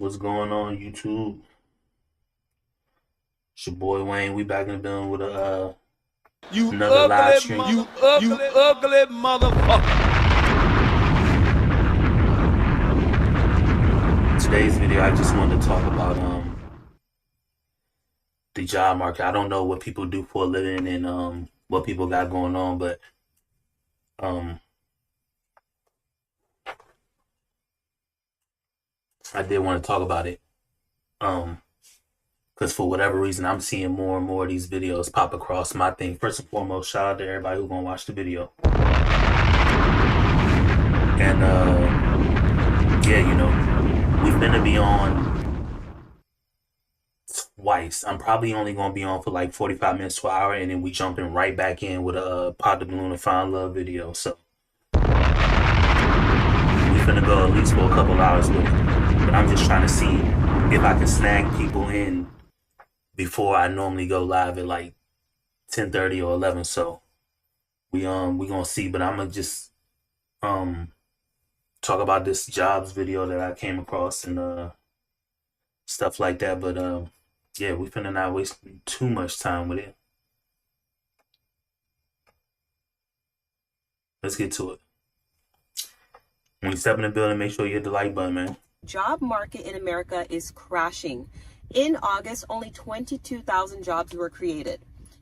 What's going on, YouTube? It's your boy Wayne. We back in the building with You another live ugly stream. you ugly motherfucker. Today's video, I just wanted to talk about the job market. I don't know what people do for a living and what people got going on, but um I did want to talk about it. Because for whatever reason, I'm seeing more and more of these videos pop across my thing. First and foremost, shout out to everybody who's gonna watch the video. And yeah, we've been to be on twice. I'm probably only gonna be on for like 45 minutes to an hour, and then we jumping right back in with a Pop the Balloon and Find Love video. So we finna go at least for a couple hours with it. But I'm just trying to see if I can snag people in before I normally go live at like 10:30 or 11. So we gonna see. But I'm gonna just talk about this jobs video that I came across and stuff like that. But yeah, we finna not waste too much time with it. Let's get to it. When you step in the building, make sure you hit the like button, man. Job market in America is crashing. In August, only 22,000 jobs were created.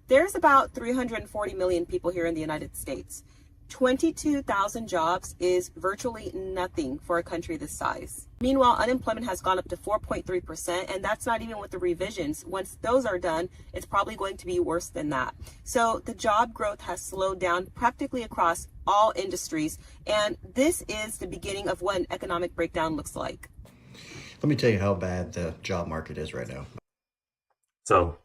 There's about 340 million people here in the United States. 22,000 jobs is virtually nothing for a country this size. Meanwhile, unemployment has gone up to 4.3%, and that's not even with the revisions. Once those are done, it's probably going to be worse than that. So the job growth has slowed down practically across all industries, and this is the beginning of what an economic breakdown looks like. Let me tell you how bad the job market is right now. So,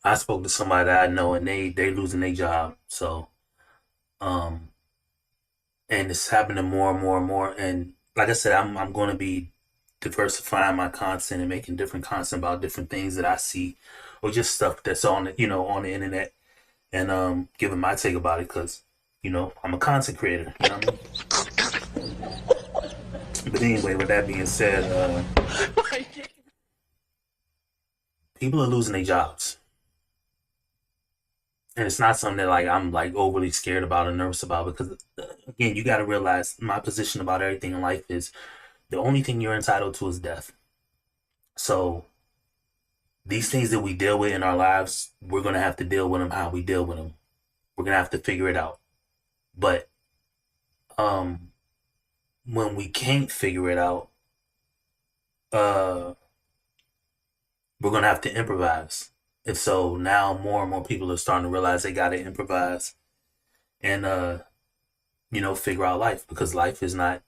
I spoke to somebody that I know, and they losing their job. So, and it's happening more and more and more. And like I said, I'm going to be diversifying my content and making different content about different things that I see, or just stuff that's on the on the internet, and giving my take about it because I'm a content creator. You know what I mean? But anyway, with that being said, people are losing their jobs. And it's not something that I'm like overly scared about or nervous about because again, you got to realize my position about everything in life is the only thing you're entitled to is death. So these things that we deal with in our lives, we're going to have to deal with them how we deal with them. We're going to have to figure it out. But when we can't figure it out, we're going to have to improvise. And so now more and more people are starting to realize they got to improvise and, figure out life because life is not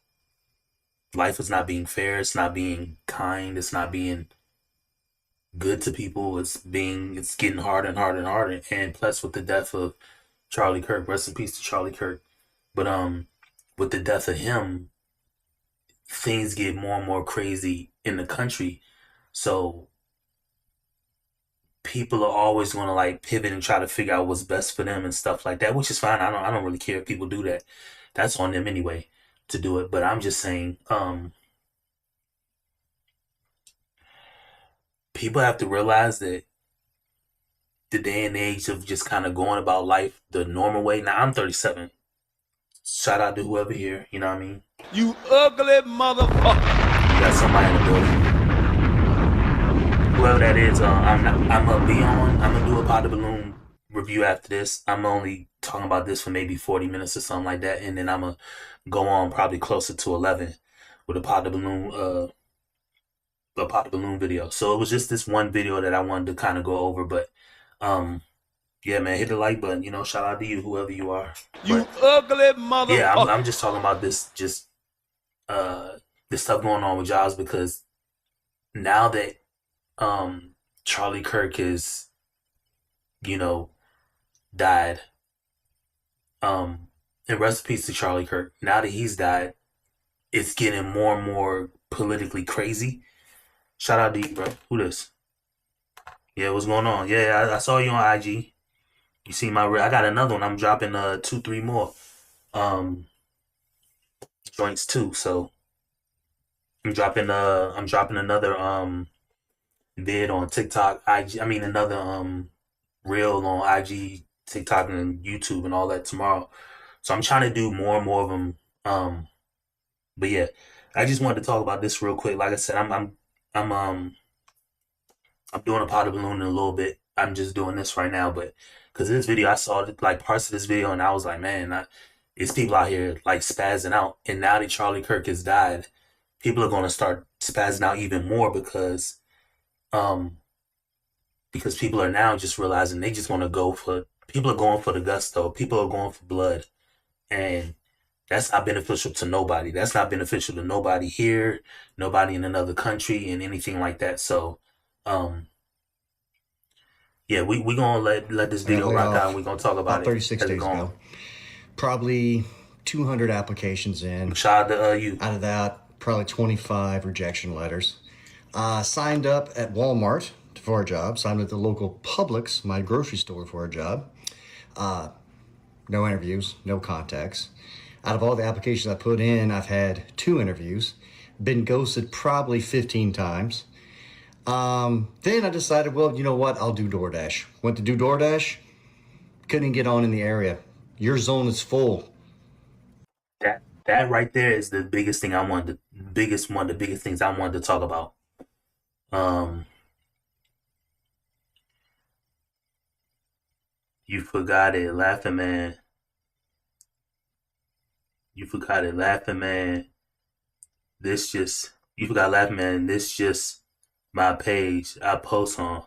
being fair. It's not being kind. It's not being good to people. It's getting harder and harder and harder. And plus with the death of Charlie Kirk, rest in peace to Charlie Kirk. But, with the death of him, things get more and more crazy in the country. So people are always going to like pivot and try to figure out what's best for them and stuff like that, which is fine. I don't really care if people do that. That's on them anyway to do it. But I'm just saying, people have to realize that the day and age of just kind of going about life the normal way. Now I'm 37. Shout out to whoever here. You know what I mean? You ugly motherfucker. You got somebody in the building. Whoever that is, I'm gonna do a Pop the Balloon review after this. I'm only talking about this for maybe 40 minutes or something like that, and then I'm gonna go on probably closer to 11 with a Pop the Balloon video. So it was just this one video that I wanted to kind of go over, but yeah, man, hit the like button. Shout out to you, whoever you are. You ugly motherfucker. Yeah, I'm just talking about this stuff going on with jobs because now that Charlie Kirk is, died. And rest in peace to Charlie Kirk. Now that he's died, it's getting more and more politically crazy. Shout out to you, bro. Who this? Yeah, what's going on? Yeah, I saw you on IG. You see I got another one. I'm dropping 2-3 more joints too. So I'm dropping another vid on TikTok, IG. I mean another reel on IG, TikTok, and YouTube and all that tomorrow. So I'm trying to do more and more of them. But yeah, I just wanted to talk about this real quick. Like I said, I'm I'm doing a pot of balloon in a little bit. I'm just doing this right now, but because this video, I saw like parts of this video, and I was like, man, it's people out here like spazzing out. And now that Charlie Kirk has died, people are going to start spazzing out even more um because people are now just realizing they just want to go for. People are going for the gusto. People are going for blood, and that's not beneficial to nobody. That's not beneficial to nobody here, nobody in another country, and anything like that. So, um, yeah, we gonna let this I got video laid rock out. off And we gonna talk about about it 36 as we days go on. ago. Probably 200 applications in. Shout out to you. Out of that, probably 25 rejection letters. Signed up at Walmart for a job. Signed at the local Publix, my grocery store, for a job. No interviews, no contacts. Out of all the applications I put in, I've had 2 interviews. Been ghosted probably 15 times. Then I decided, well, you know what? I'll do DoorDash. Went to do DoorDash. Couldn't get on in the area. Your zone is full. That right there is the biggest thing I wanted. The biggest things I wanted to talk about. Um, you forgot it, laughing man. You forgot it, laughing man. You forgot laughing man. This just my page I post on.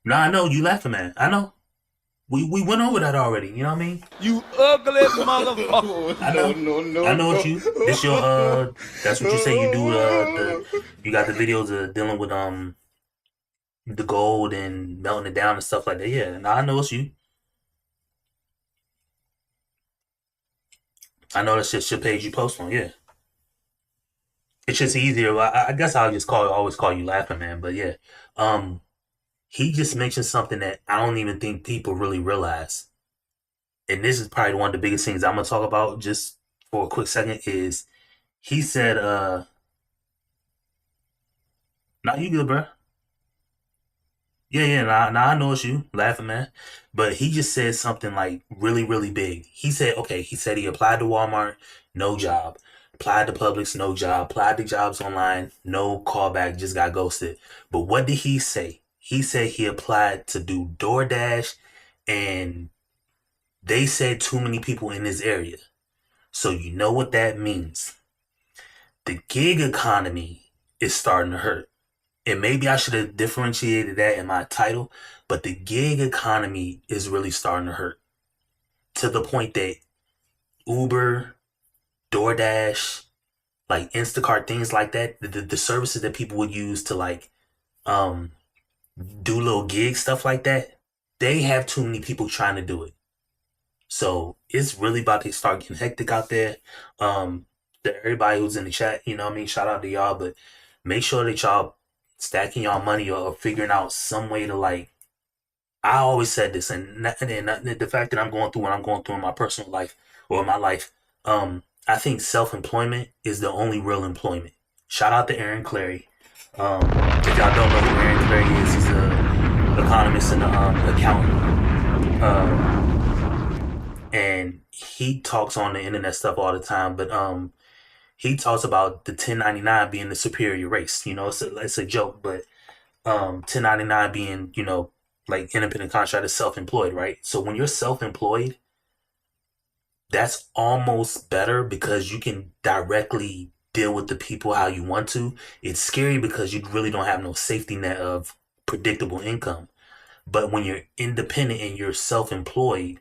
No, I know you laughing man. I know. We went over that already. You know what I mean? You ugly motherfucker. I know. I know what you. This your That's what you say you do. You got the videos of dealing with the gold and melting it down and stuff like that. Yeah, now I know it's you. I know that's just your page you post on. Yeah, it's just easier. I guess I'll just always call you laughing man. But yeah, um, he just mentioned something that I don't even think people really realize. And this is probably one of the biggest things I'm gonna talk about just for a quick second is he said, "Not you good, bro. Yeah, nah, I know it's you, laughing man." But he just said something like really, really big. He said, okay, he said he applied to Walmart, no job. Applied to Publix, no job. Applied to jobs online, no callback, just got ghosted. But what did he say? He said he applied to do DoorDash, and they said too many people in his area. So you know what that means. The gig economy is starting to hurt. And maybe I should have differentiated that in my title, but the gig economy is really starting to hurt to the point that Uber, DoorDash, like Instacart, things like that, the services that people would use to like um do little gig stuff like that, they have too many people trying to do it. So it's really about to start getting hectic out there. To everybody who's in the chat, you know what I mean? Shout out to y'all, but make sure that y'all stacking y'all money or figuring out some way to like. I always said this, and the fact that I'm going through what I'm going through in my personal life or in my life, I think self-employment is the only real employment. Shout out to Aaron Clary. If y'all don't know who Aaron Clary is, he's an economist and an accountant. And he talks on the internet stuff all the time, but he talks about the 1099 being the superior race. You know, it's a joke, but 1099 being, you know, like independent contractor, self-employed, right? So when you're self-employed, that's almost better because you can directly deal with the people how you want to. It's scary because you really don't have no safety net of predictable income. But when you're independent and you're self-employed,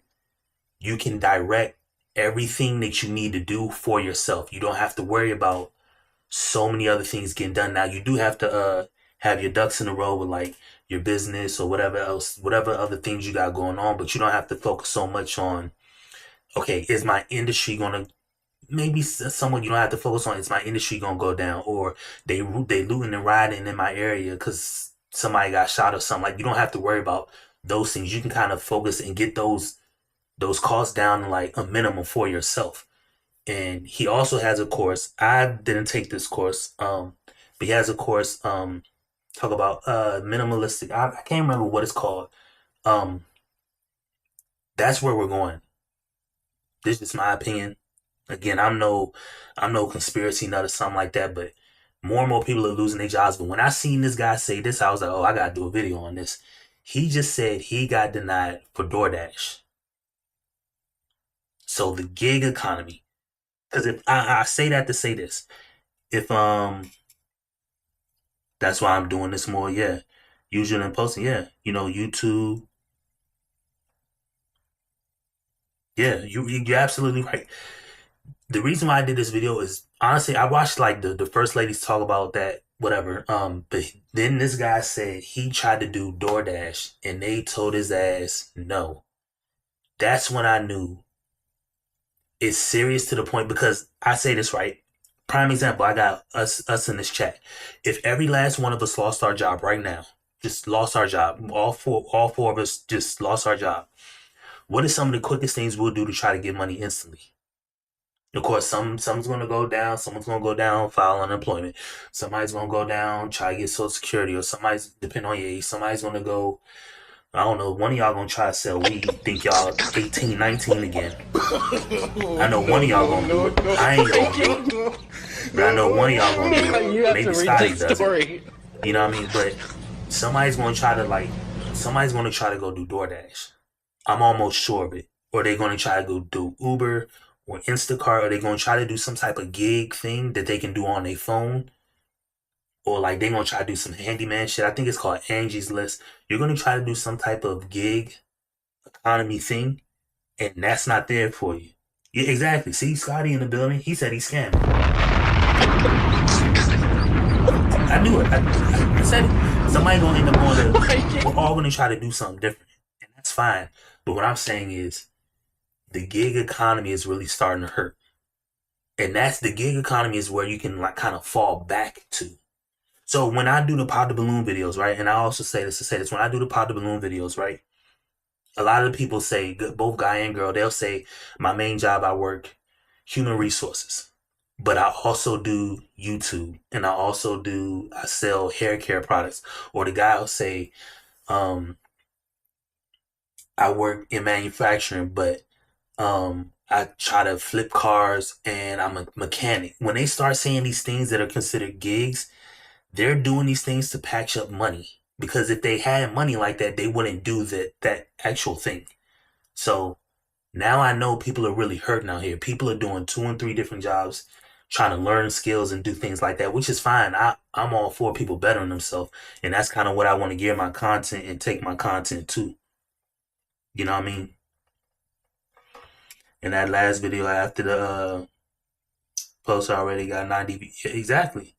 you can direct everything that you need to do for yourself. You don't have to worry about so many other things getting done. Now you do have to have your ducks in a row with like your business or whatever else, whatever other things you got going on, but you don't have to focus so much on, okay, is my industry gonna, maybe someone you don't have to focus on, is my industry gonna go down, or they looting and riding in my area because somebody got shot or something. Like, you don't have to worry about those things. You can kind of focus and get those costs down to like a minimum for yourself. and he also has a course. I didn't take this course, but he has a course talk about minimalistic. I can't remember what it's called. Um, that's where we're going. This is my opinion. Again, I'm no conspiracy nut or something like that, but more and more people are losing their jobs. But when I seen this guy say this, I was like, oh, I gotta do a video on this. He just said he got denied for DoorDash. So the gig economy. Because if I say that to say this, if that's why I'm doing this more, yeah. Usually and posting, yeah. YouTube. Yeah, you're absolutely right. The reason why I did this video is honestly I watched like the first ladies talk about that, whatever. But then this guy said he tried to do DoorDash and they told his ass no. That's when I knew it's serious to the point because I say this right. Prime example, I got us in this chat. If every last one of us lost our job right now, just lost our job, all four of us just lost our job. What are some of the quickest things we'll do to try to get money instantly? Of course, someone's gonna go down, someone's gonna go down, file unemployment. Somebody's gonna go down, try to get Social Security, or somebody's depending on your age, somebody's gonna go, I don't know, one of y'all gonna try to sell weed, think y'all 18, 19 again. I know one of y'all gonna do it. I ain't gonna do it. But I know one of y'all gonna do it. You have Maybe to read Scotty the does it. story. You know what I mean? But somebody's gonna try to go do DoorDash. I'm almost sure of it. Or they're gonna try to go do Uber or Instacart, or they're gonna try to do some type of gig thing that they can do on their phone. Or like they're gonna try to do some handyman shit. I think it's called Angie's List. You're gonna try to do some type of gig economy thing, and that's not there for you. Yeah, exactly. See Scotty in the building. He said he's scamming. I knew it. I said it. Somebody gonna end up going to. We're all gonna try to do something different, and that's fine. But what I'm saying is, the gig economy is really starting to hurt, and that's the gig economy is where you can like kind of fall back to. So when I do the pop the balloon videos, right, and I also say this to say this, when I do the pop the balloon videos, right, a lot of the people say, both guy and girl, they'll say, my main job, I work human resources, but I also do YouTube, and I sell hair care products. Or the guy will say, I work in manufacturing, but I try to flip cars and I'm a mechanic. When they start saying these things that are considered gigs, they're doing these things to patch up money. Because if they had money like that, they wouldn't do that actual thing. So now I know people are really hurting out here. People are doing 2 and 3 different jobs, trying to learn skills and do things like that, which is fine. I'm all for people bettering themselves. And that's kind of what I want to gear my content and take my content to. You know what I mean? In that last video after the post, I already got 90. Yeah, exactly.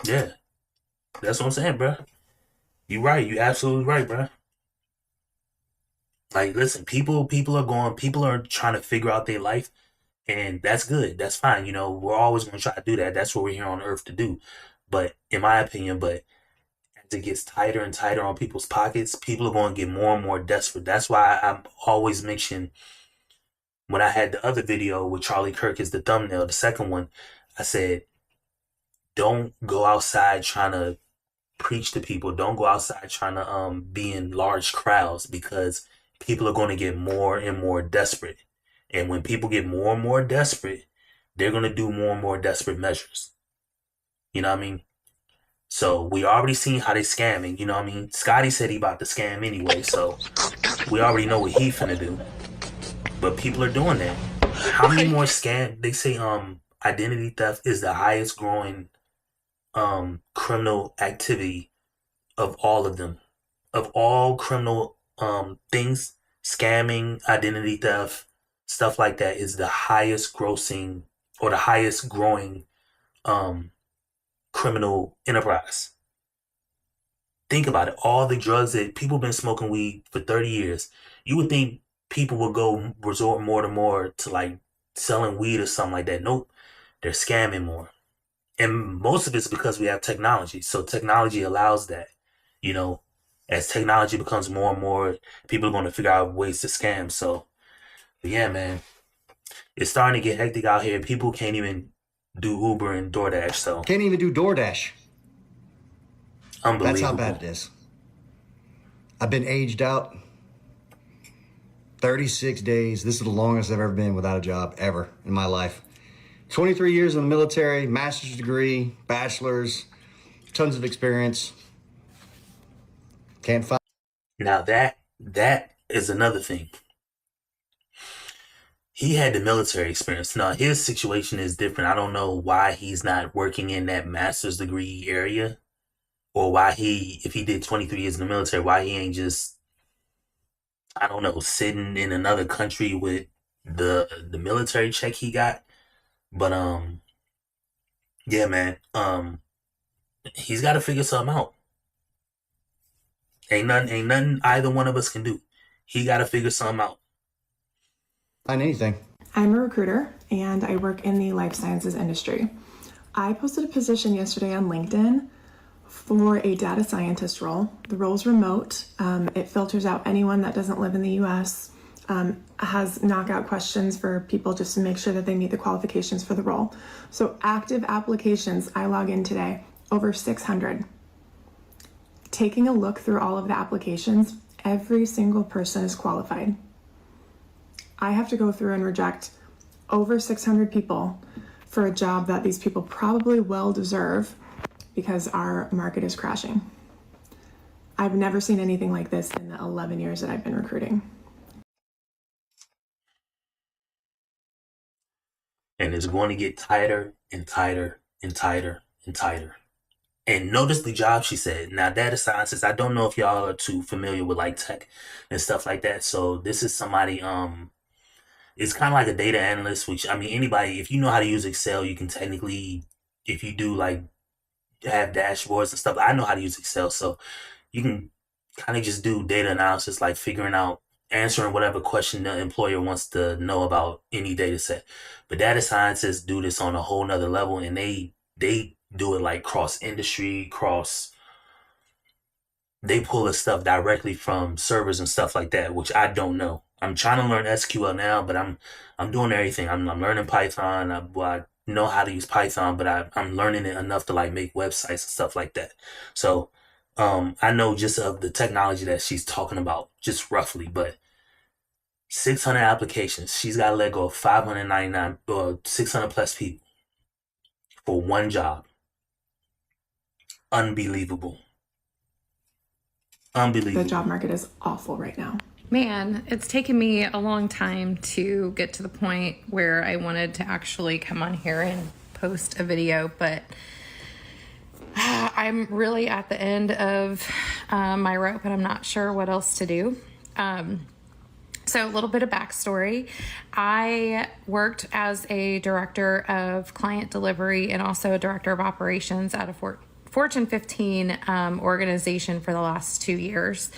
Yeah, that's what I'm saying, bro. You right. You absolutely right, bro. Like, listen, people are trying to figure out their life, and that's good. That's fine. We're always going to try to do that. That's what we're here on earth to do. But in my opinion, as it gets tighter and tighter on people's pockets, people are going to get more and more desperate. That's why I'm always mentioning when I had the other video with Charlie Kirk as the thumbnail, the second one, I said, don't go outside trying to preach to people. Don't go outside trying to be in large crowds because people are going to get more and more desperate. And when people get more and more desperate, they're going to do more and more desperate measures. You know what I mean? So we already seen how they scamming. You know what I mean? Scotty said he about to scam anyway, so we already know what he finna do. But people are doing that. How many more scam? They say identity theft is the highest growing criminal activity of all of them. Of all criminal things, scamming, identity theft, stuff like that is the highest grossing or the highest growing criminal enterprise. Think about it. All the drugs that people been smoking weed for 30 years. You would think people would go resort more and more to like selling weed or something like that. Nope. They're scamming more. And most of it's because we have technology. So technology allows that, you know. as technology becomes more and more, people are going to figure out ways to scam. So, but yeah, man, it's starting to get hectic out here. People can't even do Uber and DoorDash. So Can't even do DoorDash. That's how bad unbelievable. it is. I've been aged out 36 days. This is the longest I've ever been without a job ever in my life. 23 years in the military, master's degree, bachelor's, tons of experience. Can't find. Now that is another thing. He had the military experience. Now his situation is different. I don't know why he's not working in that master's degree area, or why if he did 23 years in the military, why he ain't just, I don't know, sitting in another country with the military check he got. But yeah, man, he's got to figure something out. Ain't nothing either one of us can do. He got to figure something out. Find anything. I'm a recruiter and I work in the life sciences industry. I posted a position yesterday on LinkedIn for a data scientist role. The role's remote. It filters out anyone that doesn't live in the US, has knockout questions for people just to make sure that they meet the qualifications for the role. So active applications, I log in today, over 600. Taking a look through all of the applications, every single person is qualified. I have to go through and reject over 600 people for a job that these people probably well deserve because our market is crashing. I've never seen anything like this in the 11 years that I've been recruiting. And it's going to get tighter and tighter and tighter and tighter. And notice the job she said. Now, data scientists, I don't know if y'all are too familiar with like tech and stuff like that. So this is somebody, it's kind of like a data analyst, which, I mean, anybody, if you know how to use Excel, you can technically, if you do like have dashboards and stuff, I know how to use Excel. So you can kind of just do data analysis, like figuring out, answering whatever question the employer wants to know about any data set. But data scientists do this on a whole nother level, and they do it like cross industry, they pull the stuff directly from servers and stuff like that, which I don't know. I'm trying to learn SQL now, but I'm doing everything. I'm learning Python. I know how to use Python, but I'm learning it enough to like make websites and stuff like that. So I know just of the technology that she's talking about, just roughly, but 600 applications. She's got to let go of 599 or 600 plus people for one job. Unbelievable. The job market is awful right now. Man, it's taken me a long time to get to the point where I wanted to actually come on here and post a video, but I'm really at the end of my rope and I'm not sure what else to do. So a little bit of backstory. I worked as a director of client delivery and also a director of operations at a Fortune 15 organization for the last 2 years.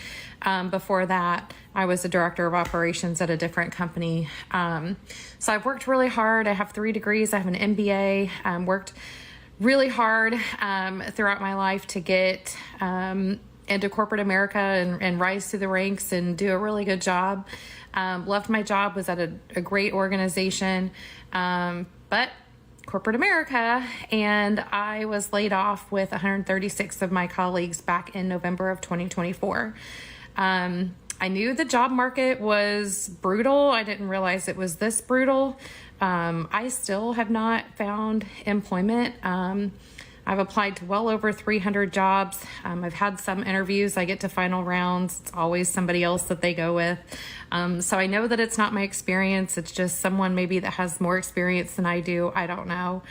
Before that, I was a director of operations at a different company. So I've worked really hard. I have 3 degrees. I have an MBA. Worked really hard throughout my life to get into corporate America and rise through the ranks and do a really good job. Loved my job, was at a great organization, but corporate America, and I was laid off with 136 of my colleagues back in November of 2024. I knew the job market was brutal. I didn't realize it was this brutal. I still have not found employment. I've applied to well over 300 jobs. I've had some interviews. I get to final rounds. It's always somebody else that they go with. So I know that it's not my experience. It's just someone maybe that has more experience than I do. I don't know.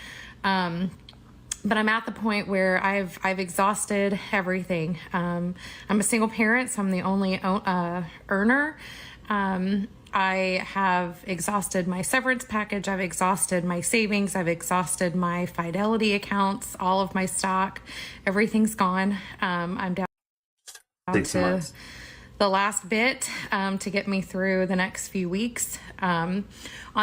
But I'm at the point where I've exhausted everything. I'm a single parent, so I'm the only earner. I have exhausted my severance package. I've exhausted my savings. I've exhausted my Fidelity accounts, all of my stock. Everything's gone. I'm down 6 to months. the last bit to get me through the next few weeks. On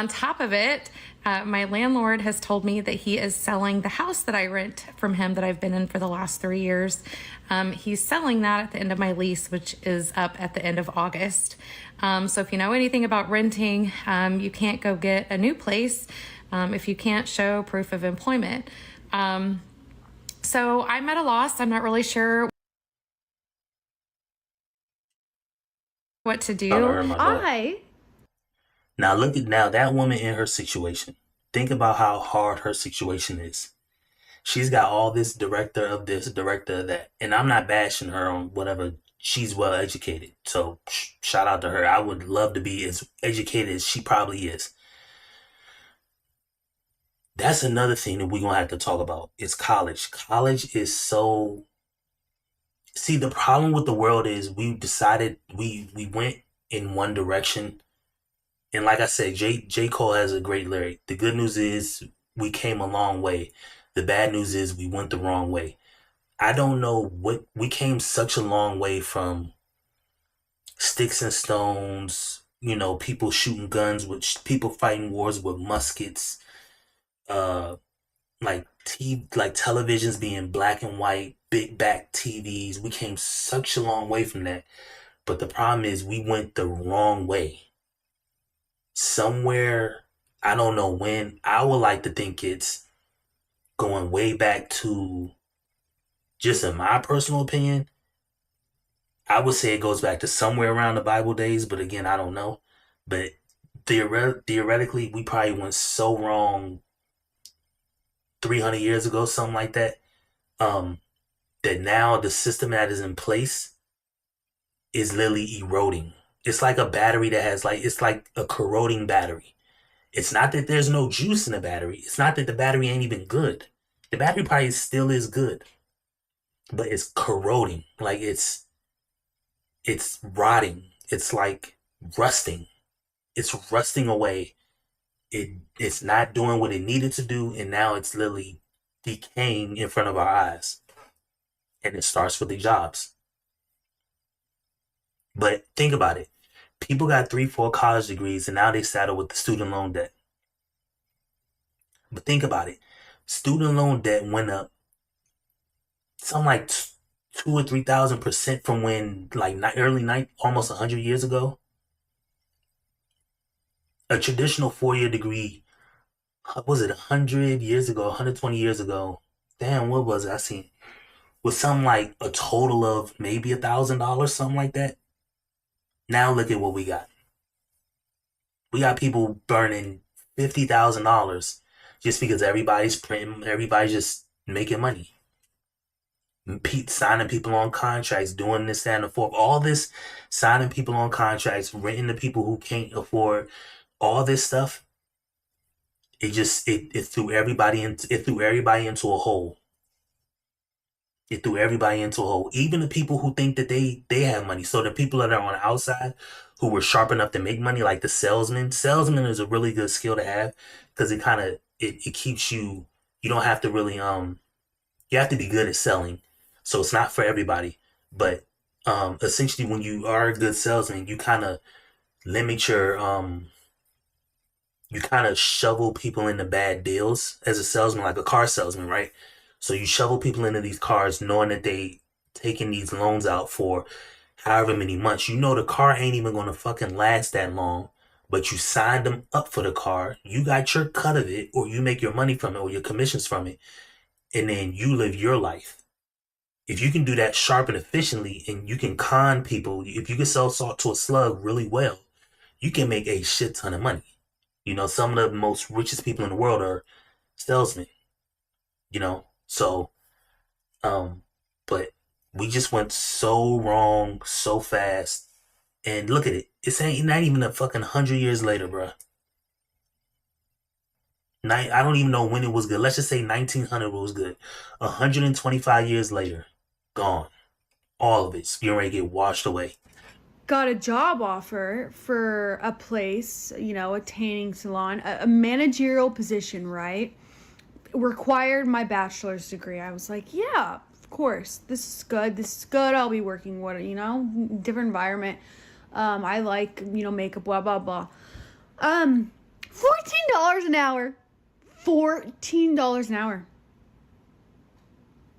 top of it, my landlord has told me that he is selling the house that I rent from him that I've been in for the last 3 years. He's selling that at the end of my lease, which is up at the end of August. So if you know anything about renting, you can't go get a new place if you can't show proof of employment. So I'm at a loss. I'm not really sure what to Trying to do. hurt my dog. Now look at now that woman in her situation. Think about how hard her situation is. She's got all this director of this, director of that, and I'm not bashing her on whatever. She's well educated, so shout out to her. I would love to be as educated as she probably is. That's another thing that we're gonna have to talk about is college. College is so. See, the problem with the world is we decided we went in one direction. And like I said, J. Cole has a great lyric. The good news is we came a long way. The bad news is we went the wrong way. I don't know what we came such a long way from sticks and stones, people shooting guns with people fighting wars with muskets, uh like televisions being black and white, big back TVs. We came such a long way from that. But the problem is we went the wrong way. Somewhere, I don't know when. I would like to think it's going way back to, just in my personal opinion, I would say it goes back to somewhere around the Bible days, but again, I don't know. But theoretically, we probably went so wrong 300 years ago, something like that, that now the system that is in place is literally eroding. It's like a battery that has it's like a corroding battery. It's not that there's no juice in the battery. It's not that the battery ain't even good. The battery probably still is good, but it's corroding. Like it's rotting. It's like rusting. It's rusting away. It's not doing what it needed to do, and now it's literally decaying in front of our eyes. And it starts with the jobs. But think about it. People got 3, 4 college degrees, and now they saddle with the student loan debt. But think about it. Student loan debt went up something like 2 or 3,000% from when, like, early night, almost 100 years ago. A traditional 4-year degree, was it 100 years ago, 120 years ago? Damn, what was it? I seen was something like a total of maybe $1,000, something like that. Now look at what we got. We got people burning $50,000 just because everybody's printing, everybody's just making money. Signing people on contracts, doing this, that, and the fourth. All this, signing people on contracts, renting to people who can't afford all this stuff. It threw everybody into a hole. It threw everybody into a hole. Even the people who think that they have money. So the people that are on the outside who were sharp enough to make money, like the salesman. Salesman is a really good skill to have because it keeps you. You don't have to really you have to be good at selling. So it's not for everybody. But essentially, when you are a good salesman, you kind of limit your you kind of shovel people into bad deals as a salesman, like a car salesman, right? So you shovel people into these cars knowing that they taking these loans out for however many months. You know the car ain't even going to fucking last that long, but you signed them up for the car. You got your cut of it, or you make your money from it, or your commissions from it, and then you live your life. If you can do that sharp and efficiently, and you can con people, if you can sell salt to a slug really well, you can make a shit ton of money. Some of the most richest people in the world are salesmen. So, but we just went so wrong so fast. And look at it. It's ain't not even a fucking 100 years later, bruh. I don't even know when it was good. Let's just say 1900 was good. 125 years later, gone. All of it's getting ready to get washed away. Got a job offer for a place, a tanning salon, a managerial position, right? Required my bachelor's degree. I was like, yeah, of course. This is good. This is good. I'll be working different environment. I like, makeup, blah, blah, blah. $14 an hour. $14 an hour.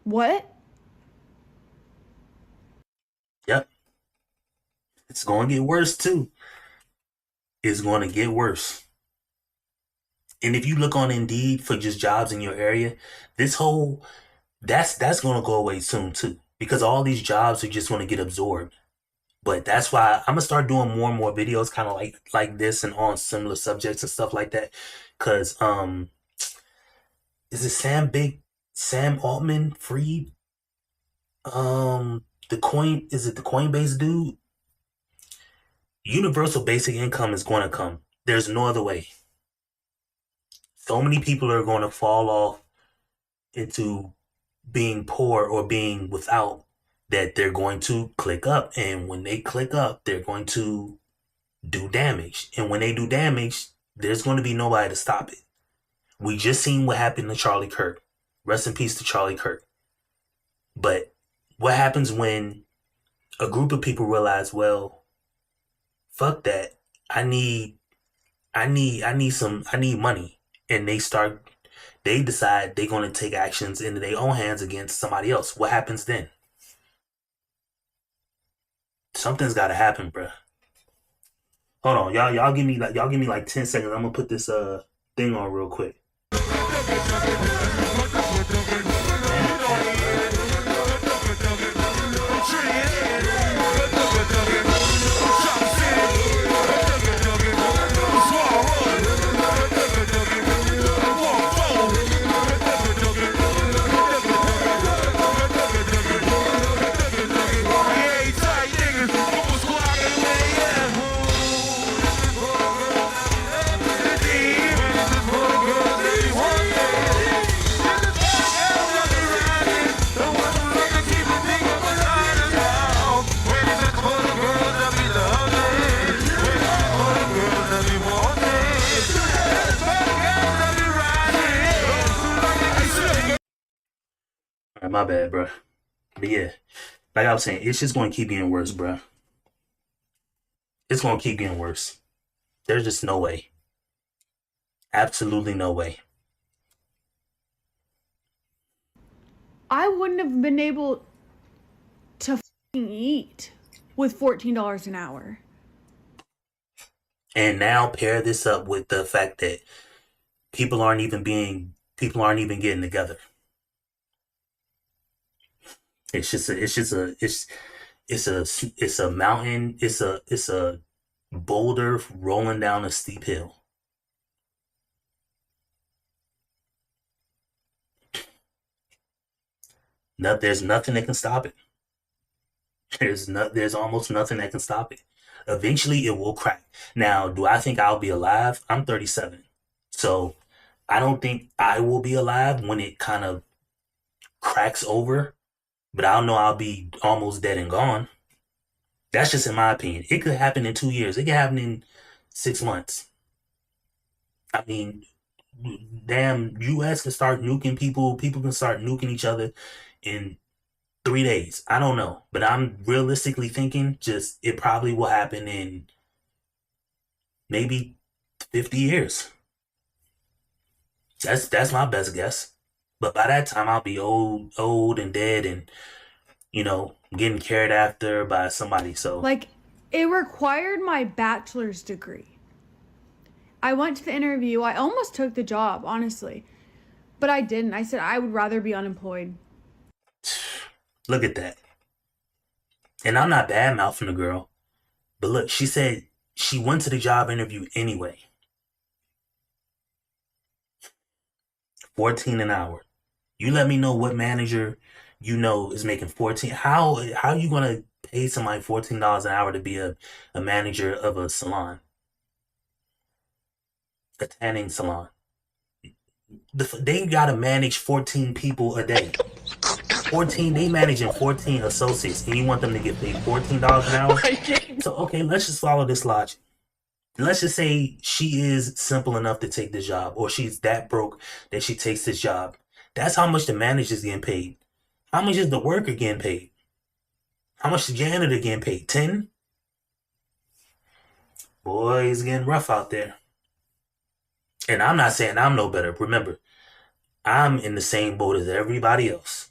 What? Yep. It's going to get worse too. It's going to get worse. And if you look on Indeed for just jobs in your area, that's going to go away soon too, because all these jobs are just going to get absorbed. But that's why I'm gonna start doing more and more videos, kind of like this, and on similar subjects and stuff like that. Cause is it Sam Altman Freed? The Coinbase dude? Universal basic income is going to come. There's no other way. So many people are going to fall off into being poor or being without, that they're going to click up. And when they click up, they're going to do damage. And when they do damage, there's going to be nobody to stop it. We just seen what happened to Charlie Kirk. Rest in peace to Charlie Kirk. But what happens when a group of people realize, well, fuck that. I need money. And they decide they're going to take actions into their own hands against somebody else. What happens then? Something's got to happen, bruh. Hold on, y'all give me like 10 seconds. I'm gonna put this thing on real quick. My bad, bro. But yeah, like I was saying, it's just going to keep getting worse, bro. It's going to keep getting worse. There's just no way. Absolutely no way. I wouldn't have been able to eat with $14 an hour. And now pair this up with the fact that people aren't even getting together. It's a mountain. It's a boulder rolling down a steep hill. There's nothing that can stop it. There's almost nothing that can stop it. Eventually it will crack. Now, do I think I'll be alive? I'm 37. So I don't think I will be alive when it kind of cracks over. But I don't know, I'll be almost dead and gone. That's just in my opinion. It could happen in 2 years. It could happen in 6 months. I mean, damn, US can start nuking people. People can start nuking each other in 3 days. I don't know. But I'm realistically thinking just it probably will happen in maybe 50 years. That's my best guess. But by that time, I'll be old and dead and, getting cared after by somebody. So, like, it required my bachelor's degree. I went to the interview. I almost took the job, honestly. But I didn't. I said I would rather be unemployed. Look at that. And I'm not bad-mouthing the girl. But look, she said she went to the job interview anyway. 14 an hour. You let me know what manager is making 14. How are you gonna pay somebody $14 an hour to be a manager of a salon? A tanning salon. They gotta manage 14 people a day. 14, they managing 14 associates, and you want them to get paid $14 an hour? So okay, let's just follow this logic. Let's just say she is simple enough to take this job, or she's that broke that she takes this job. That's how much the manager's getting paid. How much is the worker getting paid? How much the janitor getting paid? 10? Boy, it's getting rough out there. And I'm not saying I'm no better. Remember, I'm in the same boat as everybody else.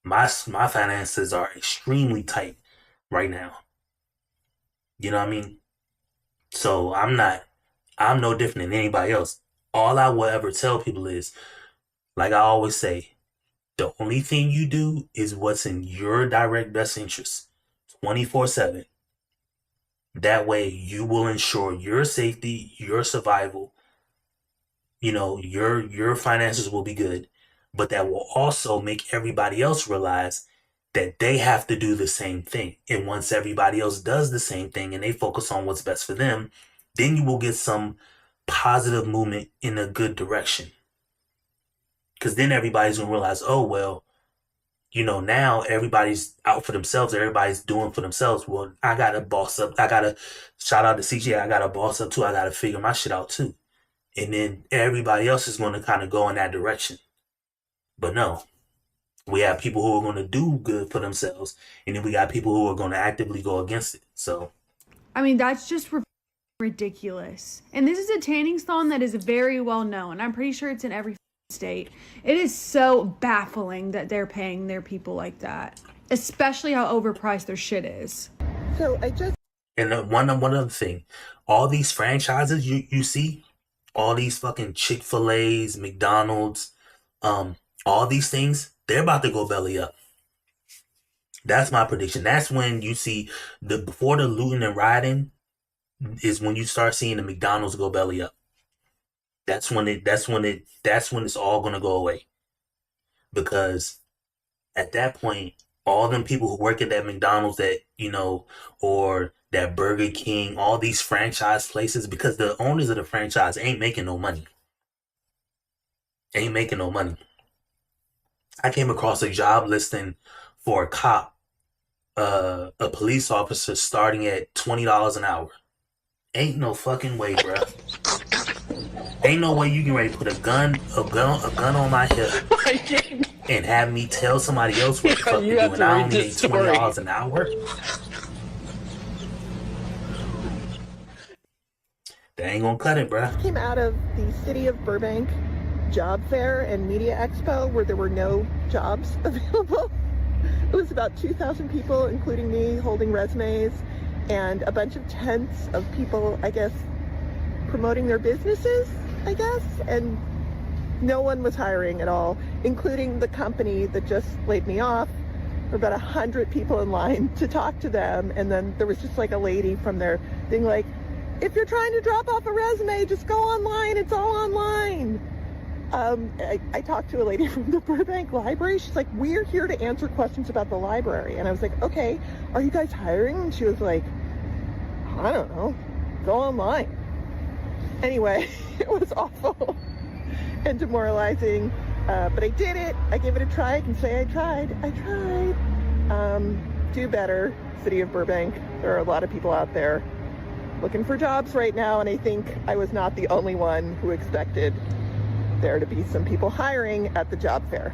My finances are extremely tight right now. You know what I mean? So I'm no different than anybody else. All I will ever tell people is, like I always say, the only thing you do is what's in your direct best interest 24/7. That way you will ensure your safety, your survival, your finances will be good, but that will also make everybody else realize that they have to do the same thing. And once everybody else does the same thing and they focus on what's best for them, then you will get some positive movement in a good direction. Because then everybody's going to realize, oh, well, now everybody's out for themselves. Everybody's doing for themselves. Well, I got to boss up. I got to shout out to CJ. I got to boss up too. I got to figure my shit out too. And then everybody else is going to kind of go in that direction. But no, we have people who are going to do good for themselves. And then we got people who are going to actively go against it. So, I mean, that's just ridiculous. And this is a tanning salon that is very well known. I'm pretty sure it's in every state. It is so baffling that they're paying their people like that, especially how overpriced their shit is. So and one other thing, all these franchises you see, all these fucking Chick-fil-A's, McDonald's, all these things, they're about to go belly up. That's my prediction. That's when you see before the looting and rioting is when you start seeing the McDonald's go belly up. That's when it's all gonna go away. Because at that point, all them people who work at that McDonald's or that Burger King, all these franchise places, because the owners of the franchise ain't making no money. I came across a job listing for a cop, a police officer starting at $20 an hour. Ain't no fucking way, bruh. Ain't no way you can ready to put a gun on my hip and have me tell somebody else what the fuck to do, and I only make $20 an hour. That ain't gonna cut it, bruh. Came out of the city of Burbank job fair and media expo where there were no jobs available. It was about 2,000 people, including me, holding resumes, and a bunch of tents of people, I guess, promoting their businesses, I guess, and no one was hiring at all, including the company that just laid me off. There were about 100 people in line to talk to them, and then there was just like a lady from there being like, if you're trying to drop off a resume, just go online, it's all online. I talked to a lady from the Burbank Library. She's like, we're here to answer questions about the library. And I was like, okay, are you guys hiring? And she was like, I don't know, go online. Anyway, it was awful and demoralizing, but I did it. I gave it a try. I can say I tried. Do better, city of Burbank. There are a lot of people out there looking for jobs right now, and I think I was not the only one who expected there to be some people hiring at the job fair.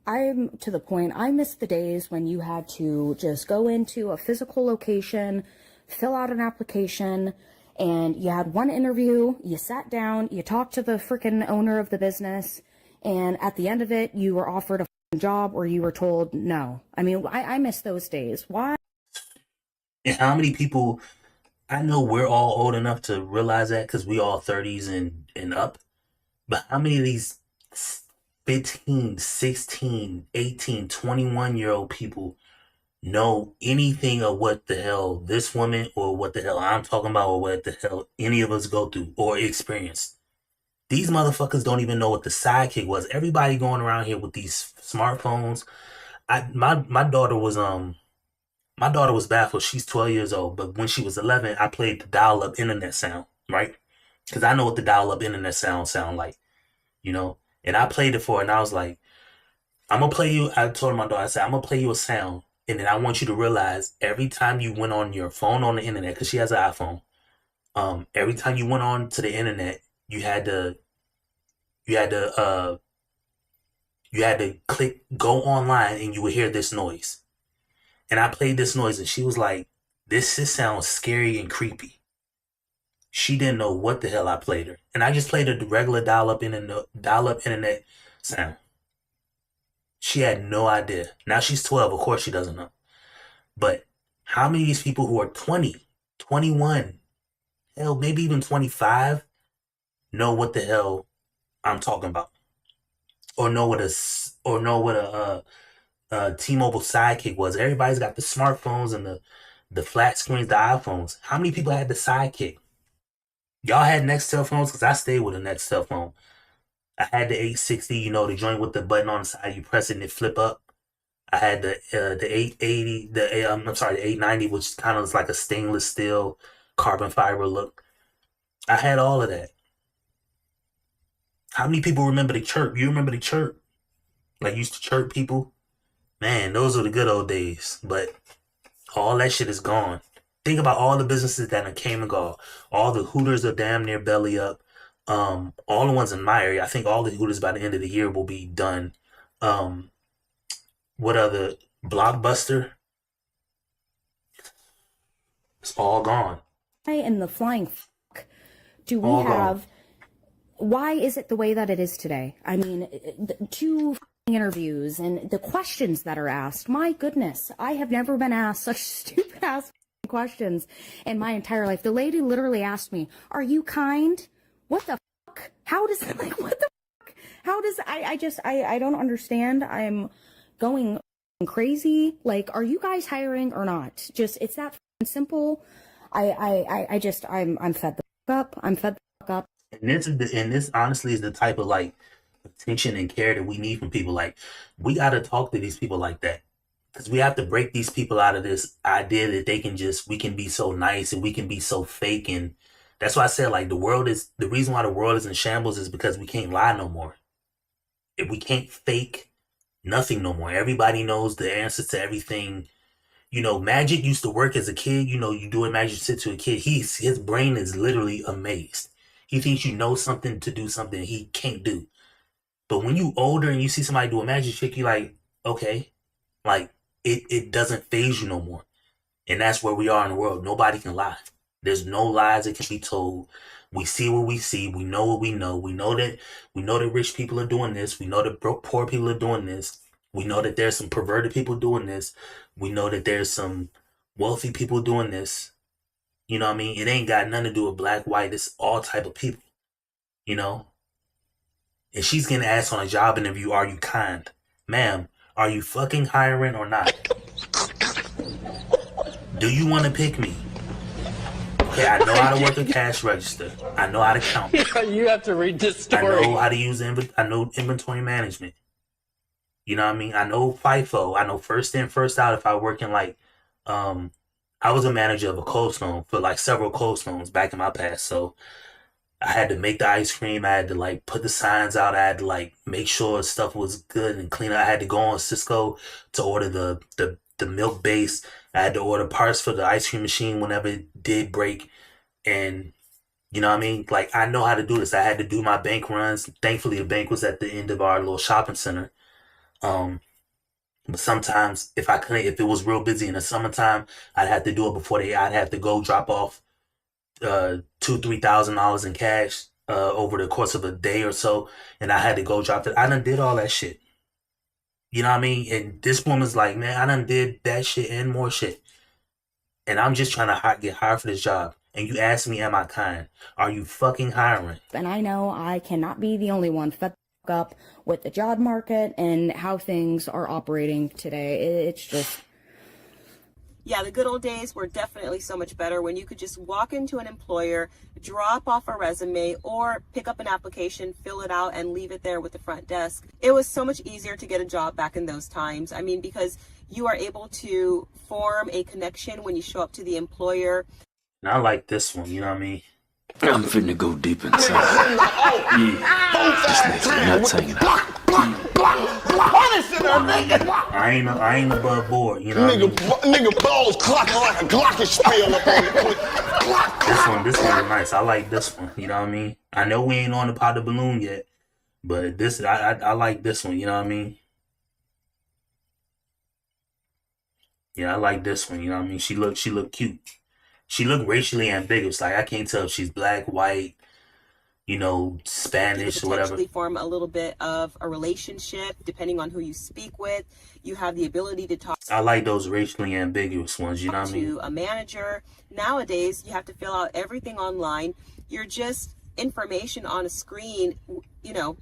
I'm to the point, I miss the days when you had to just go into a physical location, fill out an application, and you had one interview, you sat down, you talked to the freaking owner of the business, and at the end of it, you were offered a job or you were told no. I mean, I miss those days. Why? And how many people, I know we're all old enough to realize that because we all 30s and up, but how many of these 15, 16, 18, 21-year-old people know anything of what the hell this woman or what the hell I'm talking about or what the hell any of us go through or experience? These motherfuckers don't even know what the sidekick was. Everybody going around here with these smartphones. My daughter was baffled. She's 12 years old, but when she was 11, I played the dial-up internet sound, right? Because I know what the dial-up internet sound like, And I played it for her, and I was like, I'm going to play you, I told my daughter, I said, I'm going to play you a sound, and then I want you to realize every time you went on your phone on the internet, because she has an iPhone, every time you went on to the internet, you had to You had to click go online and you would hear this noise. And I played this noise and she was like, this just sounds scary and creepy. She didn't know what the hell I played her. And I just played her the regular dial-up internet sound. She had no idea. Now she's 12. Of course she doesn't know. But how many of these people who are 20, 21, hell, maybe even 25 know what the hell I'm talking about? Or know what a T-Mobile Sidekick was. Everybody's got the smartphones and the flat screens, the iPhones. How many people had the Sidekick? Y'all had Nextel phones? Because I stayed with a Nextel phone. I had the 860, the joint with the button on the side. You press it and it flip up. I had the 880, the 890, which kind of is like a stainless steel carbon fiber look. I had all of that. How many people remember the chirp? You remember the chirp? Like, used to chirp people? Man, those were the good old days. But all that shit is gone. Think about all the businesses that came and gone. All the Hooters are damn near belly up. All the ones in my area. I think all the Hooters by the end of the year will be done. What other? Blockbuster? It's all gone. In the flying do we All have... gone. Why is it the way that it is today? I mean, the 2 interviews and the questions that are asked. My goodness, I have never been asked such stupid ass questions in my entire life. The lady literally asked me, "Are you kind?" What the fuck? How does what the fuck? How does I don't understand. I'm going crazy. Like, are you guys hiring or not? Just it's that simple. I'm fed the fuck up. I'm fed the fuck up. And this honestly is the type of like attention and care that we need from people. Like, we gotta talk to these people like that. Because we have to break these people out of this idea that we can be so nice and we can be so fake. And that's why I said, like, the reason why the world is in shambles is because we can't lie no more. If we can't fake nothing no more. Everybody knows the answers to everything. Magic used to work as a kid. You do a magic shit to a kid. His brain is literally amazed. He thinks you know something to do something he can't do. But when you older and you see somebody do a magic trick, you're like, okay. Like, it doesn't phase you no more. And that's where we are in the world. Nobody can lie. There's no lies that can be told. We see what we see. We know what we know. We know that rich people are doing this. We know that poor people are doing this. We know that there's some perverted people doing this. We know that there's some wealthy people doing this. You know what I mean? It ain't got nothing to do with black, white. It's all type of people. And she's getting asked on a job interview, are you kind? Ma'am, are you fucking hiring or not? Do you want to pick me? Okay, I know how to work a cash register. I know how to count. You have to read this I story. know how to use I know inventory management. You know what I mean? I know FIFO. I know first in, first out. If I work in I was a manager of a Cold Stone for like several Cold Stones back in my past. So I had to make the ice cream. I had to like put the signs out. I had to like make sure stuff was good and clean. I had to go on Cisco to order the milk base. I had to order parts for the ice cream machine whenever it did break. And you know what I mean? Like, I know how to do this. I had to do my bank runs. Thankfully, the bank was at the end of our little shopping center. But sometimes if it was real busy in the summertime, I'd have to do it I'd have to go drop off $2,000-$3,000 in cash over the course of a day or so, and I had to go drop it. I done did all that shit. You know what I mean? And this woman's like, man, I done did that shit and more shit, and I'm just trying to get hired for this job. And you ask me, am I kind? Are you fucking hiring? And I know I cannot be the only one fed up with the job market and how things are operating today. It's just... Yeah, the good old days were definitely so much better when you could just walk into an employer, drop off a resume, or pick up an application, fill it out, and leave it there with the front desk. It was so much easier to get a job back in those times. I mean, because you are able to form a connection when you show up to the employer. And I like this one, you know what I mean? I'm finna go deep inside. Yeah, this nigga nuts hanging out. I ain't above board, you know what I mean? Nigga balls clocking like a glockenspiel up on the This one is nice. I like this one, you know what I mean? I know we ain't on the pot of balloon yet, But this, I like this one. You know what I mean? Yeah, I like this one. You know what I mean? She looked cute. She looked racially ambiguous. Like I can't tell if she's black, white, You to Spanish or whatever. potentially form a little bit of a relationship depending on who you speak with. You have the ability to talk I like those racially ambiguous ones. You know what I mean? to a manager. Nowadays, you have to fill out everything online. You're just information on a screen,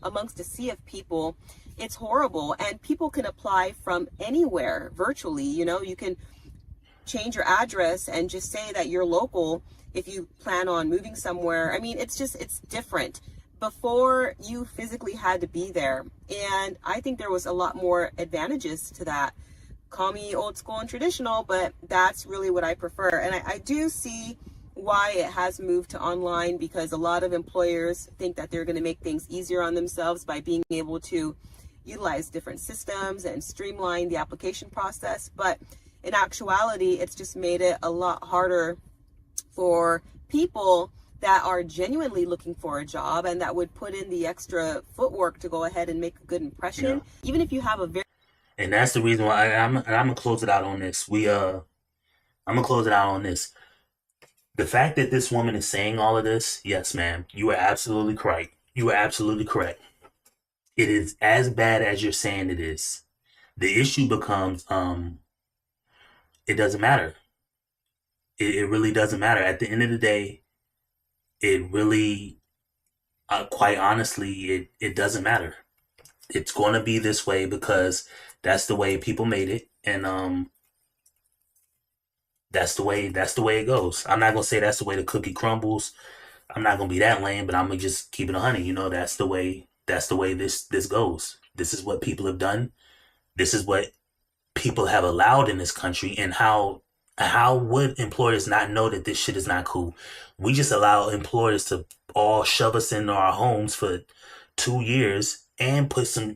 amongst a sea of people. It's horrible. And people can apply from anywhere virtually. You can change your address and just say that you're local if you plan on moving somewhere. I mean, it's different. Before, you physically had to be there. And I think there was a lot more advantages to that. Call me old school and traditional, but that's really what I prefer. And I do see why it has moved to online, because a lot of employers think that they're going to make things easier on themselves by being able to utilize different systems and streamline the application process. But in actuality, it's just made it a lot harder for people that are genuinely looking for a job and that would put in the extra footwork to go ahead and make a good impression. Yeah. Even if you have a very And that's the reason why I'm gonna close it out on this. I'm gonna close it out on this. The fact that this woman is saying all of this, yes, ma'am, you are absolutely correct. You are absolutely correct. It is as bad as you're saying it is. The issue becomes, it doesn't matter. It really doesn't matter. At the end of the day, it really, quite honestly, it doesn't matter. It's going to be this way because that's the way people made it, and that's the way it goes. I'm not gonna say that's the way the cookie crumbles. I'm not gonna be that lame, but I'm gonna just keep it 100. That's the way this goes. This is what people have done. This is what people have allowed in this country, and how would employers not know that this shit is not cool? We just allow employers to all shove us into our homes for 2 years and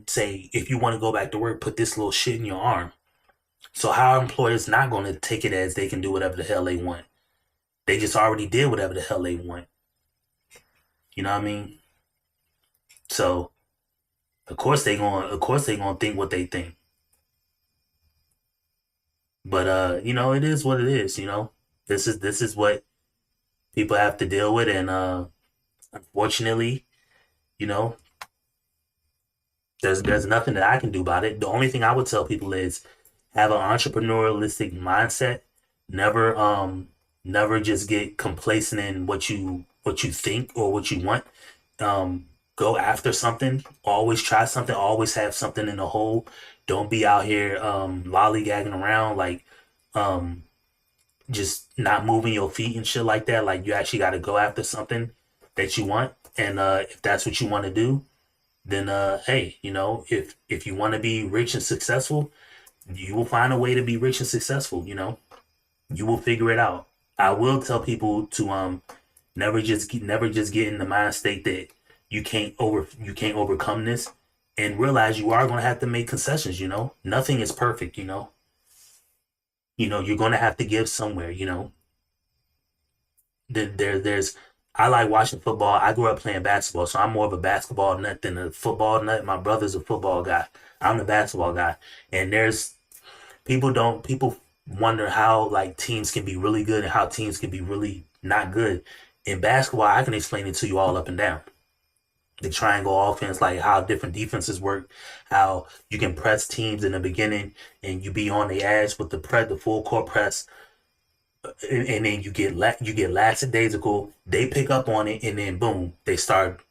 say, if you want to go back to work, put this little shit in your arm. So how are employers not going to take it as they can do whatever the hell they want? They just already did whatever the hell they want. You know what I mean? So of course they gonna think what they think. But it is what it is. This is what people have to deal with, and unfortunately, there's nothing that I can do about it. The only thing I would tell people is have an entrepreneurialistic mindset. Never just get complacent in what you think or what you want. Go after something. Always try something. Always have something in the hole. Don't be out here lollygagging around, like just not moving your feet and shit like that. Like, you actually got to go after something that you want. And if that's what you want to do, then hey, if you want to be rich and successful, you will find a way to be rich and successful. You will figure it out. I will tell people to never just get in the mind state that you can't overcome this, and realize you are going to have to make concessions. Nothing is perfect. You're going to have to give somewhere. There's I like watching football. I grew up playing basketball, so I'm more of a basketball nut than a football nut. My brother's a football guy. I'm the basketball guy. And there's people wonder how like teams can be really good and how teams can be really not good. In basketball, I can explain it to you all up and down. The triangle offense, like how different defenses work, how you can press teams in the beginning and you be on the edge with the full court press, and then you get lackadaisical. They pick up on it, and then boom, they start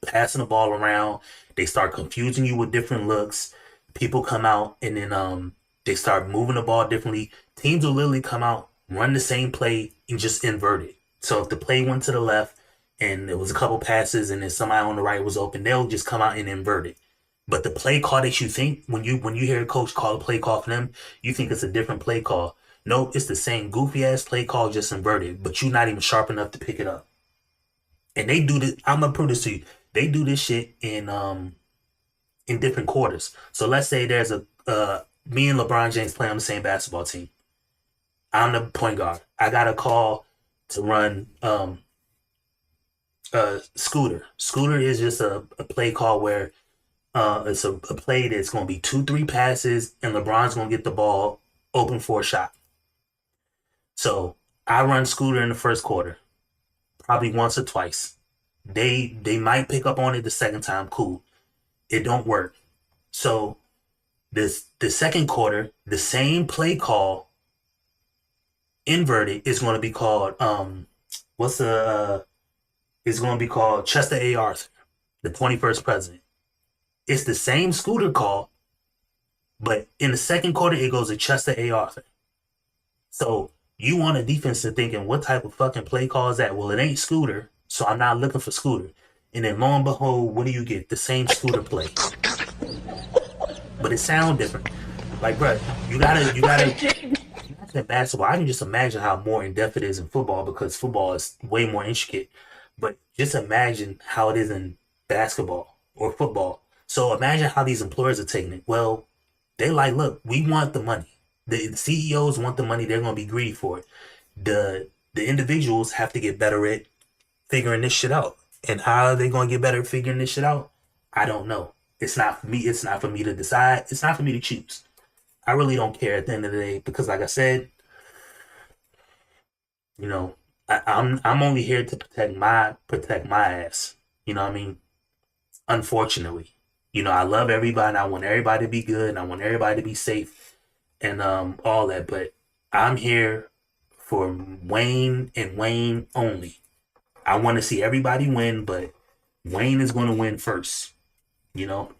passing the ball around. They start confusing you with different looks. People come out, and then they start moving the ball differently. Teams will literally come out, run the same play, and just invert it. So if the play went to the left and there was a couple passes and then somebody on the right was open, they'll just come out and invert it. But the play call that you think, when you hear a coach call a play call for them, you think it's a different play call. No, it's the same goofy ass play call, just inverted, but you're not even sharp enough to pick it up. And they do this. I'm gonna prove this to you. They do this shit in different quarters. So let's say there's me and LeBron James play on the same basketball team. I'm the point guard. I got a call to run Scooter. Scooter is just a play call where It's a play that's going to be 2-3 passes, and LeBron's going to get the ball open for a shot. So I run Scooter in the first quarter, probably once or twice. They might pick up on it the second time. Cool. It don't work. So the second quarter, the same play call inverted is going to be called it's going to be called Chester A. Arthur, the 21st president. It's the same Scooter call, but in the second quarter it goes to Chester A. Arthur. So you want a defense to thinking, what type of fucking play call is that? Well, it ain't Scooter, so I'm not looking for Scooter. And then lo and behold, what do you get? The same Scooter play. But it sounds different. Like, bro, you gotta imagine basketball. I can just imagine how more in depth it is in football because football is way more intricate. But just imagine how it is in basketball or football. So imagine how these employers are taking it. Well, they like, look, we want the money. The CEOs want the money. They're going to be greedy for it. The individuals have to get better at figuring this shit out. And how are they going to get better at figuring this shit out? I don't know. It's not for me. It's not for me to decide. It's not for me to choose. I really don't care at the end of the day because, like I said, you know, I'm only here to protect my ass. You know what I mean? Unfortunately, you know, I love everybody. And I want everybody to be good. And I want everybody to be safe and all that. But I'm here for Wayne and Wayne only. I want to see everybody win, but Wayne is going to win first. You know.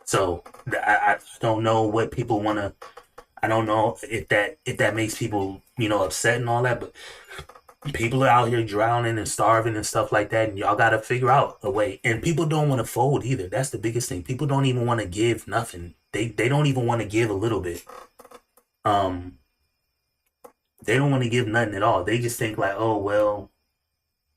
So I don't know what people want to. I don't know if that makes people, you know, upset and all that, but people are out here drowning and starving and stuff like that, and y'all got to figure out a way. And people don't want to fold either. That's the biggest thing. People don't even want to give nothing. They don't even want to give a little bit. They don't want to give nothing at all. They just think like, oh well,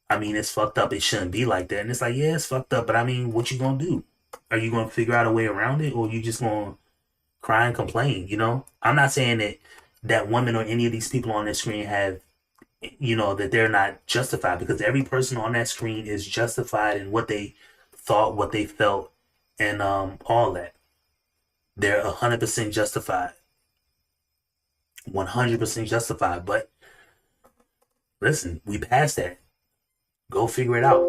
I mean, it's fucked up. It shouldn't be like that. And it's like, yeah, it's fucked up, but I mean, what you gonna do? Are you gonna figure out a way around it, or you just gonna cry and complain? You know, I'm not saying that women or any of these people on that screen have, you know, that they're not justified, because every person on that screen is justified in what they thought, what they felt, and all that. They're 100% justified. 100% justified. But listen, we passed that. Go figure it out.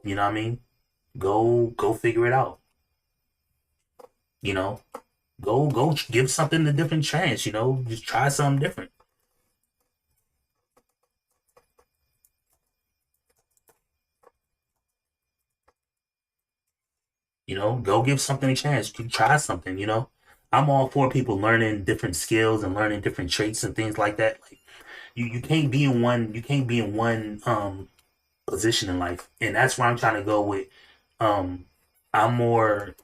You know what I mean? Go figure it out. You know, go give something a different chance. You know, just try something different. You know, go give something a chance. You try something. You know, I'm all for people learning different skills and learning different traits and things like that. Like, you can't be in one position in life, and that's where I'm trying to go with. I'm more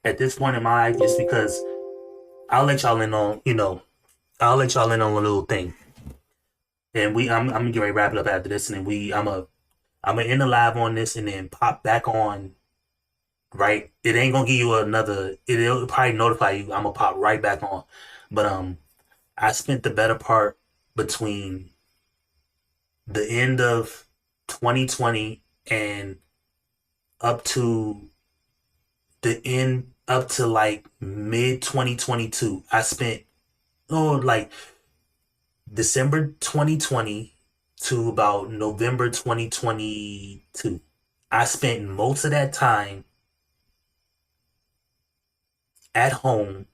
at this point in my life, just because I'll let y'all in on, you know, I'll let y'all in on a little thing, and I'm gonna get ready to wrap it up after this, and then I'm gonna end the live on this and then pop back on. Right, it ain't gonna give you another. It'll probably notify you. I'm gonna pop right back on, but I spent the better part between the end of 2020 and up to up to like mid 2022. I spent like December 2020 to about November 2022. I spent most of that time at home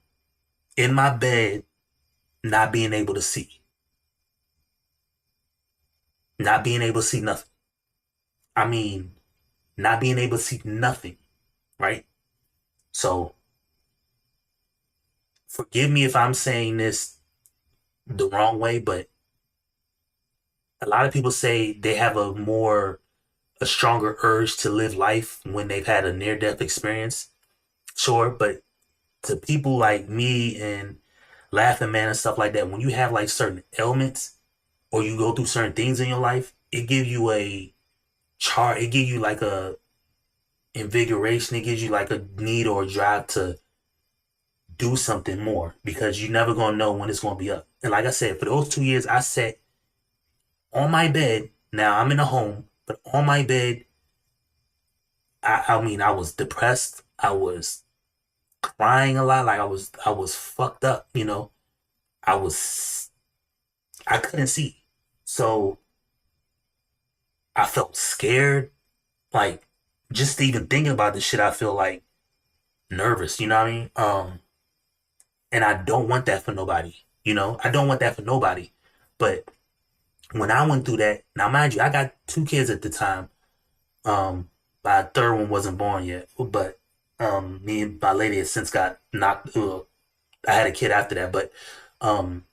in my bed, not being able to see. Not being able to see nothing. I mean, not being able to see nothing, right? So, forgive me if I'm saying this the wrong way, but a lot of people say they have a stronger urge to live life when they've had a near-death experience. Sure, but to people like me and Laughing Man and stuff like that, when you have like certain ailments or you go through certain things in your life, it gives you a chart. It gives you like a invigoration. It gives you like a need or a drive to do something more, because you're never going to know when it's going to be up. And like I said, for those 2 years, I sat on my bed. Now I'm in a home, but on my bed, I mean, I was depressed. I was crying a lot. Like I was fucked up. You know, I was, I couldn't see. So I felt scared. Like just even thinking about this shit, I feel like nervous. You know what I mean? And I don't want that for nobody. You know, I don't want that for nobody. But when I went through that, now mind you, I got 2 kids at the time. My third one wasn't born yet, but me and my lady has since got knocked. I had a kid after that, but um,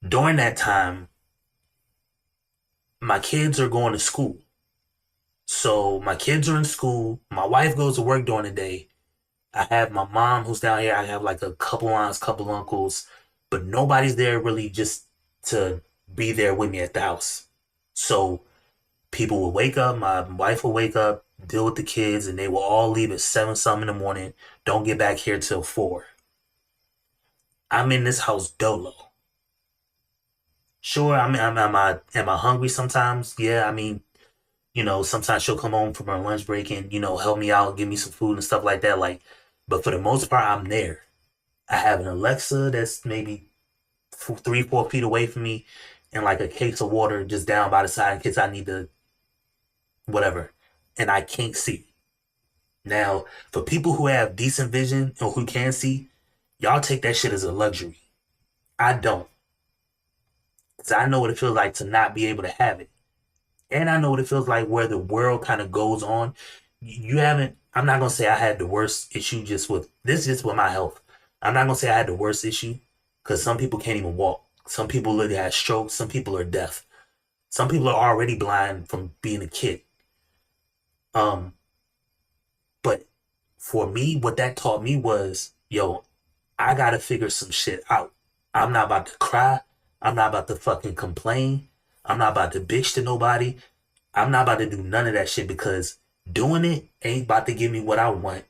during that time, my kids are going to school. So my kids are in school. My wife goes to work during the day. I have my mom who's down here. I have like a couple aunts, couple uncles, but nobody's there really just to be there with me at the house. So people will wake up, my wife will wake up, deal with the kids, and they will all leave at 7 something in the morning. Don't get back here till 4. I'm in this house dolo. Sure, am I hungry sometimes? Yeah, I mean, you know, sometimes she'll come home from her lunch break and, you know, help me out, give me some food and stuff like that. Like, but for the most part, I'm there. I have an Alexa that's maybe 3, 4 feet away from me, and like a case of water just down by the side in case I need to, whatever. And I can't see. Now, for people who have decent vision or who can see, y'all take that shit as a luxury. I don't. Because I know what it feels like to not be able to have it. And I know what it feels like where the world kind of goes on. You haven't, I'm not going to say I had the worst issue just with my health. I'm not going to say I had the worst issue because some people can't even walk. Some people literally have strokes. Some people are deaf. Some people are already blind from being a kid. But for me, what that taught me was, yo, I got to figure some shit out. I'm not about to cry. I'm not about to fucking complain. I'm not about to bitch to nobody. I'm not about to do none of that shit because doing it ain't about to give me what I want.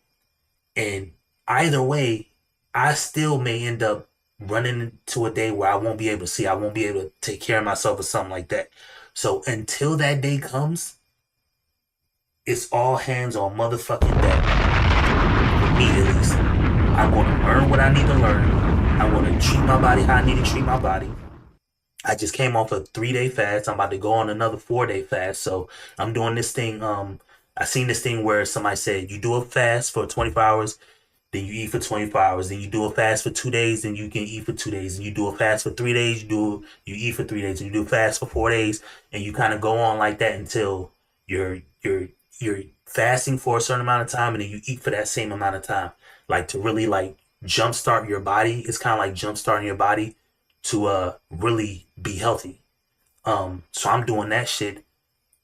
And either way, I still may end up running into a day where I won't be able to see. I won't be able to take care of myself or something like that. So until that day comes, it's all hands on motherfucking deck. For me at least. I'm going to learn what I need to learn. I'm going to treat my body how I need to treat my body. I just came off a 3-day fast. I'm about to go on another 4-day fast. So I'm doing this thing. I seen this thing where somebody said you do a fast for 24 hours, then you eat for 24 hours. Then you do a fast for 2 days, then you can eat for 2 days. And you do a fast for 3 days, you eat for 3 days. And you do a fast for 4 days, and you kind of go on like that until you're fasting for a certain amount of time, and then you eat for that same amount of time. Like to really like jumpstart your body. It's kind of like jumpstarting your body to really be healthy. So I'm doing that shit.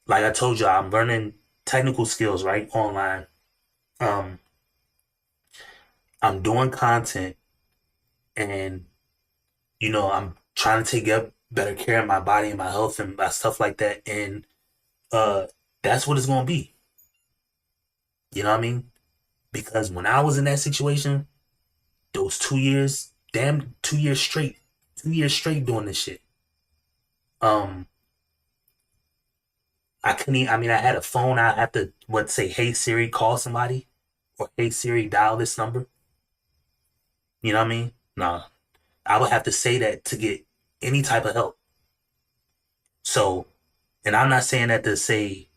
Like I told you, I'm learning technical skills, right? Online. I'm doing content and, you know, I'm trying to take better care of my body and my health and my stuff like that. And that's what it's going to be. You know what I mean? Because when I was in that situation, those 2 years, 2 years straight, 2 years straight doing this shit. I couldn't even, I mean, I had a phone. I have to, say, hey Siri, call somebody, or hey Siri, dial this number. You know what I mean? Nah, I would have to say that to get any type of help. So, and I'm not saying that to say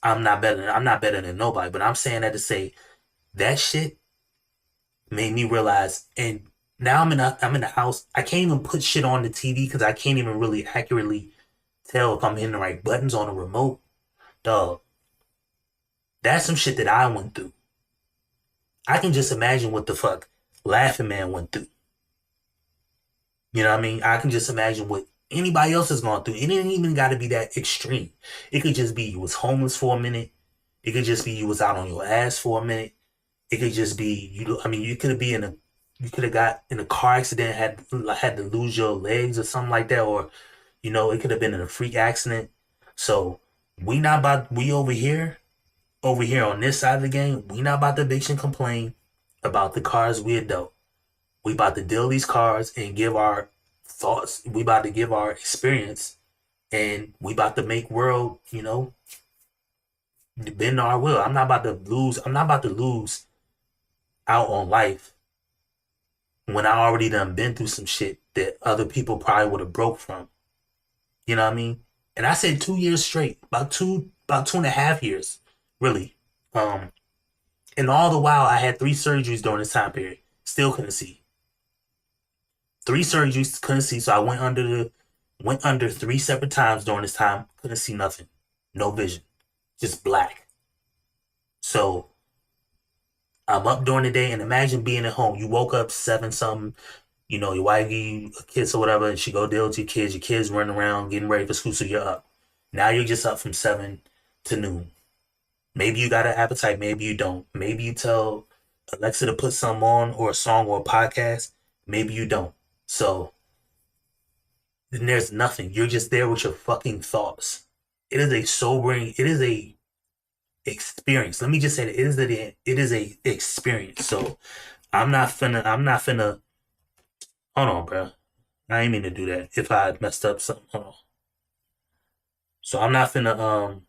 I'm not better than nobody, but I'm saying that to say that shit made me realize, and now I'm in the house. I can't even put shit on the TV because I can't even really accurately tell if I'm hitting the right buttons on the remote. Dog, that's some shit that I went through. I can just imagine what the fuck Laughing Man went through. You know what I mean? I can just imagine what anybody else has gone through. It ain't even got to be that extreme. It could just be you was homeless for a minute. It could just be you was out on your ass for a minute. It could just be you. I mean, you could have got in a car accident, had to lose your legs or something like that, or you know, it could have been in a freak accident. So we over here on this side of the game. We not about to bitch and complain about the cars we dealt. We about to deal these cars and give our thoughts. We about to give our experience, and we about to make world, bend our will. I'm not about to lose. I'm not about to lose out on life when I already done been through some shit that other people probably would have broke from. You know what I mean? And I said 2 years straight, about 2.5 years, really. And all the while, I had 3 surgeries during this time period. Still couldn't see. 3 surgeries, couldn't see. So I went under 3 separate times during this time. Couldn't see nothing. No vision. Just black. So I'm up during the day, and imagine being at home. You woke up 7 something. Your wife give you a kiss or whatever, and she go deal with your kids. Your kids running around getting ready for school, so you're up. Now you're just up from 7 to noon. Maybe you got an appetite, maybe you don't. Maybe you tell Alexa to put something on, or a song, or a podcast. Maybe you don't. So then there's nothing. You're just there with your fucking thoughts. It is a sobering, it is a experience. Let me just say that it is a experience. So I'm not finna hold on, bro. I ain't mean to do that. If I messed up something, hold on. So I'm not finna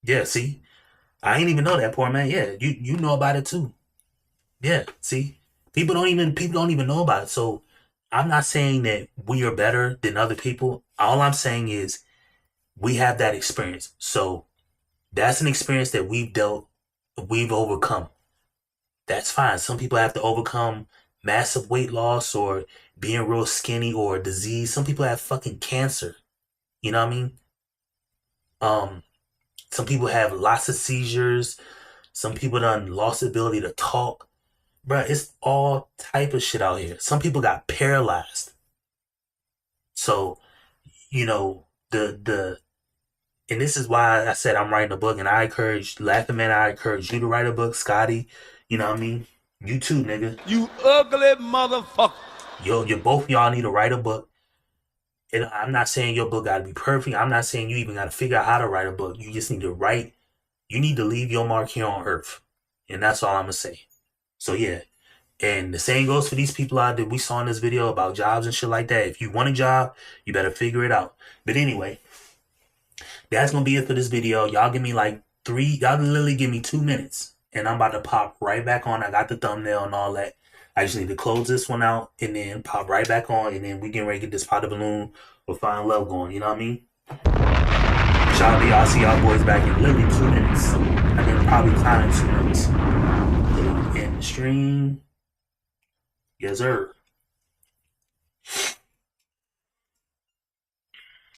yeah, see? I ain't even know that, poor man. Yeah, you know about it too. Yeah, see? People don't even know about it. So I'm not saying that we are better than other people. All I'm saying is we have that experience. So that's an experience that we've overcome. That's fine. Some people have to overcome massive weight loss, or being real skinny, or disease. Some people have fucking cancer. You know what I mean? Some people have lots of seizures. Some people done lost the ability to talk. Bruh, it's all type of shit out here. Some people got paralyzed. So, and this is why I said I'm writing a book, and I encourage Laughing Man, I encourage you to write a book, Scotty. You know what I mean? You too, nigga. You ugly motherfucker. You both y'all need to write a book. And I'm not saying your book gotta be perfect. I'm not saying you even gotta figure out how to write a book. You just need to write. You need to leave your mark here on earth. And that's all I'm gonna say. So yeah. And the same goes for these people out there we saw in this video about jobs and shit like that. If you want a job, you better figure it out. But anyway, that's gonna be it for this video. Y'all give me y'all literally give me 2 minutes, and I'm about to pop right back on. I got the thumbnail and all that. I just need to close this one out and then pop right back on, and then we getting ready to get this pot of balloon with Find Love going. You know what I mean? I'll see y'all boys back in literally 2 minutes. And then probably time in 2 minutes. In the stream. Yes, sir.